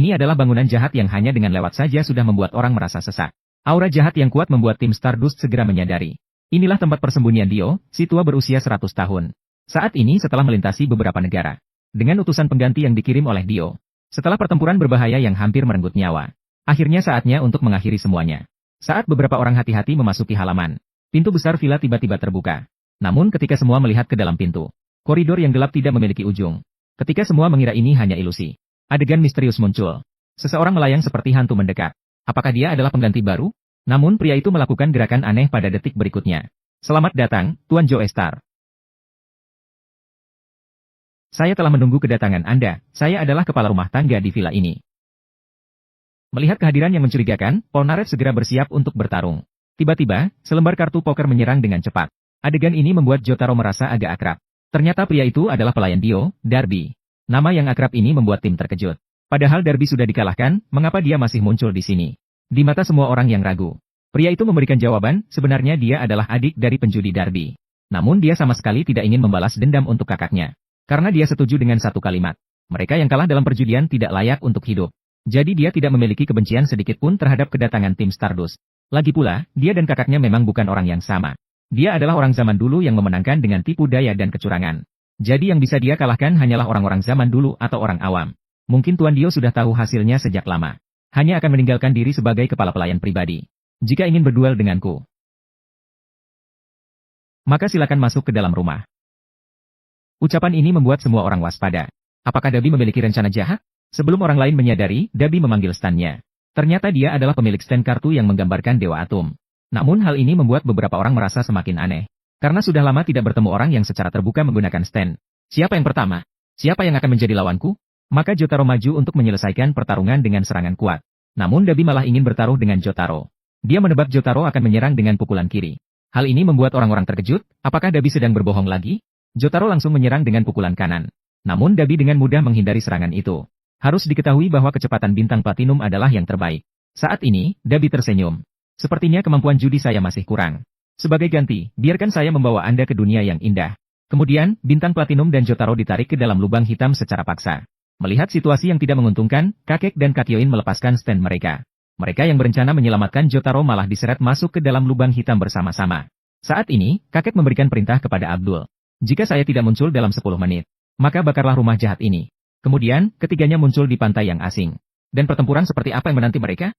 Ini adalah bangunan jahat yang hanya dengan lewat saja sudah membuat orang merasa sesak. Aura jahat yang kuat membuat tim Stardust segera menyadari. Inilah tempat persembunyian Dio, si tua berusia 100 tahun. Saat ini setelah melintasi beberapa negara. Dengan utusan pengganti yang dikirim oleh Dio. Setelah pertempuran berbahaya yang hampir merenggut nyawa. Akhirnya saatnya untuk mengakhiri semuanya. Saat beberapa orang hati-hati memasuki halaman. Pintu besar villa tiba-tiba terbuka. Namun ketika semua melihat ke dalam pintu. Koridor yang gelap tidak memiliki ujung. Ketika semua mengira ini hanya ilusi. Adegan misterius muncul. Seseorang melayang seperti hantu mendekat. Apakah dia adalah pengganti baru? Namun pria itu melakukan gerakan aneh pada detik berikutnya. Selamat datang, Tuan Joestar. Saya telah menunggu kedatangan Anda, saya adalah kepala rumah tangga di villa ini. Melihat kehadiran yang mencurigakan, Polnareff segera bersiap untuk bertarung. Tiba-tiba, selembar kartu poker menyerang dengan cepat. Adegan ini membuat Jotaro merasa agak akrab. Ternyata pria itu adalah pelayan Dio, Darby. Nama yang akrab ini membuat tim terkejut. Padahal Darby sudah dikalahkan, mengapa dia masih muncul di sini? Di mata semua orang yang ragu. Pria itu memberikan jawaban, sebenarnya dia adalah adik dari penjudi Darby. Namun dia sama sekali tidak ingin membalas dendam untuk kakaknya. Karena dia setuju dengan satu kalimat. Mereka yang kalah dalam perjudian tidak layak untuk hidup. Jadi dia tidak memiliki kebencian sedikit pun terhadap kedatangan tim Stardust. Lagi pula, dia dan kakaknya memang bukan orang yang sama. Dia adalah orang zaman dulu yang memenangkan dengan tipu daya dan kecurangan. Jadi yang bisa dia kalahkan hanyalah orang-orang zaman dulu atau orang awam. Mungkin Tuan Dio sudah tahu hasilnya sejak lama. Hanya akan meninggalkan diri sebagai kepala pelayan pribadi. Jika ingin berduel denganku, maka silakan masuk ke dalam rumah. Ucapan ini membuat semua orang waspada. Apakah Darby memiliki rencana jahat? Sebelum orang lain menyadari, Darby memanggil stand-nya. Ternyata dia adalah pemilik stand kartu yang menggambarkan Dewa Atom. Namun hal ini membuat beberapa orang merasa semakin aneh. Karena sudah lama tidak bertemu orang yang secara terbuka menggunakan stand. Siapa yang pertama? Siapa yang akan menjadi lawanku? Maka Jotaro maju untuk menyelesaikan pertarungan dengan serangan kuat. Namun Darby malah ingin bertaruh dengan Jotaro. Dia menebak Jotaro akan menyerang dengan pukulan kiri. Hal ini membuat orang-orang terkejut, apakah Darby sedang berbohong lagi? Jotaro langsung menyerang dengan pukulan kanan. Namun Darby dengan mudah menghindari serangan itu. Harus diketahui bahwa kecepatan bintang platinum adalah yang terbaik. Saat ini, Darby tersenyum. Sepertinya kemampuan judi saya masih kurang. Sebagai ganti, biarkan saya membawa Anda ke dunia yang indah. Kemudian, bintang platinum dan Jotaro ditarik ke dalam lubang hitam secara paksa. Melihat situasi yang tidak menguntungkan, Kakek dan Kakyoin melepaskan stand mereka. Mereka yang berencana menyelamatkan Jotaro malah diseret masuk ke dalam lubang hitam bersama-sama. Saat ini, Kakek memberikan perintah kepada Abdul. Jika saya tidak muncul dalam 10 menit, maka bakarlah rumah jahat ini. Kemudian, ketiganya muncul di pantai yang asing. Dan pertempuran seperti apa yang menanti mereka?